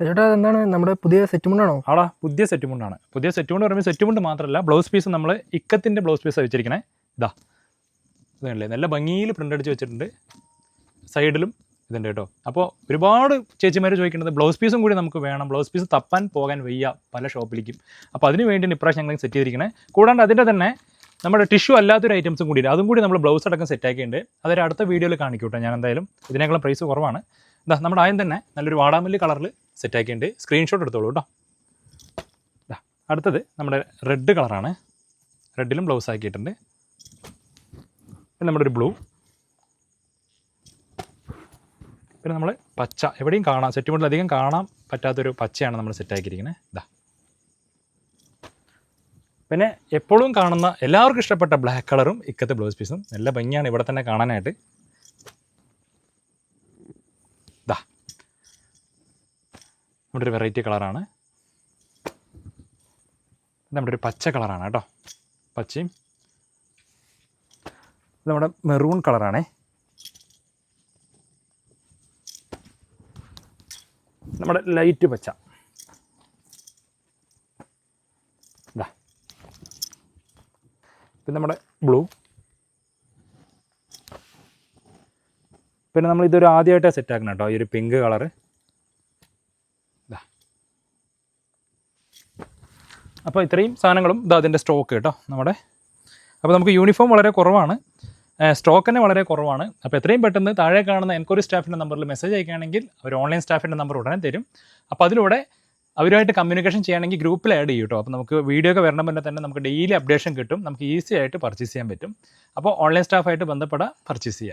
ചേട്ടാ എന്താണ് നമ്മുടെ പുതിയ സെറ്റ് മുണ്ടാണോ? ആടാ പുതിയ സെറ്റ് മുണ്ടാണ്. പുതിയ സെറ്റ് മുണ്ട് പറയുമ്പോൾ സെറ്റ് മുണ്ട് മാത്രമല്ല, ബ്ലൗസ് പീസ് നമ്മൾ ഇക്കത്തിൻ്റെ ബ്ലൗസ് പീസാണ് വെച്ചിരിക്കണേ. ഇതാ ഇതല്ലേ, നല്ല ഭംഗിയിൽ പ്രിൻ്റ് അടിച്ച് വെച്ചിട്ടുണ്ട്. സൈഡിലും ഇതുണ്ട് കേട്ടോ. അപ്പോൾ ഒരുപാട് ചേച്ചിമാർ ചോദിക്കുന്നത് ബ്ലൗസ് പീസും കൂടി നമുക്ക് വേണം, ബ്ലൗസ് പീസ് തപ്പാൻ പോകാൻ വയ്യ പല ഷോപ്പിലേക്കും. അപ്പോൾ അതിന് വേണ്ടി ഇപ്രാവശ്യം ഞങ്ങൾ സെറ്റ് ചെയ്തിരിക്കണേ. കൂടാണ്ട് അതിൻ്റെ തന്നെ നമ്മുടെ ടിഷ്യൂ അല്ലാത്തൊരു ഐറ്റംസും കൂടി അതും കൂടി നമ്മൾ ബ്ലൗസ് അടക്കം സെറ്റാക്കിയിട്ടുണ്ട്. അതൊരു അടുത്ത വീഡിയോയിൽ കാണിക്കൂട്ടെ ഞാൻ എന്തായാലും. ഇതിനേക്കാളും പ്രൈസ് കുറവാണ്. ഇതാ നമ്മുടെ ആദ്യം തന്നെ നല്ലൊരു വാടാമല്ലി കളറിൽ സെറ്റാക്കിയിട്ടുണ്ട്. സ്ക്രീൻഷോട്ട് എടുത്തോളൂ കേട്ടോ. അടുത്തത് നമ്മുടെ റെഡ് കളറാണ്. റെഡിലും ബ്ലൗസ് ആക്കിയിട്ടുണ്ട്. പിന്നെ നമ്മുടെ ഒരു ബ്ലൂ, പിന്നെ നമ്മൾ പച്ച, എവിടെയും കാണാം സെറ്റ് മുണ്ടിൽ അധികം കാണാൻ പറ്റാത്തൊരു പച്ചയാണ് നമ്മൾ സെറ്റാക്കിയിരിക്കുന്നത്. ഇതാ പിന്നെ എപ്പോഴും കാണുന്ന എല്ലാവർക്കും ഇഷ്ടപ്പെട്ട ബ്ലാക്ക് കളറും ഇക്കത്തെ ബ്ലൗസ് പീസും. നല്ല ഭംഗിയാണ് ഇവിടെ തന്നെ കാണാനായിട്ട്. ഇതാ നമ്മുടെ ഒരു വെറൈറ്റി കളറാണ്. നമ്മുടെ ഒരു പച്ച കളറാണ് കേട്ടോ. പച്ചയും നമ്മുടെ മെറൂൺ കളറാണേ. നമ്മുടെ ലൈറ്റ് പച്ച. ഇതാ പിന്നെ നമ്മുടെ ബ്ലൂ. പിന്നെ നമ്മൾ ഇതൊരു ആദ്യമായിട്ടാണ് സെറ്റ് ആക്കണം കേട്ടോ, ഈ ഒരു പിങ്ക് കളറ്. ഇതാ അപ്പോൾ ഇത്രയും സാധനങ്ങളും ഇതാ അതിൻ്റെ സ്റ്റോക്ക് കേട്ടോ നമ്മുടെ. അപ്പോൾ നമുക്ക് യൂണിഫോം വളരെ കുറവാണ്, സ്റ്റോക്ക് തന്നെ വളരെ കുറവാണ്. അപ്പോൾ എത്രയും പെട്ടെന്ന് താഴെ കാണുന്ന എൻക്വയറി സ്റ്റാഫിൻ്റെ നമ്പറിൽ മെസ്സേജ് അയക്കുകയാണെങ്കിൽ അവർ ഓൺലൈൻ സ്റ്റാഫിൻ്റെ നമ്പർ ഉടനെ തരും. അപ്പോൾ അതിലൂടെ അവരുമായിട്ട് കമ്മ്യൂണിക്കേഷൻ ചെയ്യണമെങ്കിൽ ഗ്രൂപ്പിൽ ആഡ് ചെയ്യും കേട്ടോ. അപ്പോൾ നമുക്ക് വീഡിയോ ഒക്കെ വരണം തന്നെ നമുക്ക് ഡെയിലി അപ്ഡേഷൻ കിട്ടും. നമുക്ക് ഈസി ആയിട്ട് പർച്ചേസ് ചെയ്യാൻ പറ്റും. അപ്പോൾ ഓൺലൈൻ സ്റ്റാഫായിട്ട് ബന്ധപ്പെടാൻ പർച്ചേസ് ചെയ്യാം.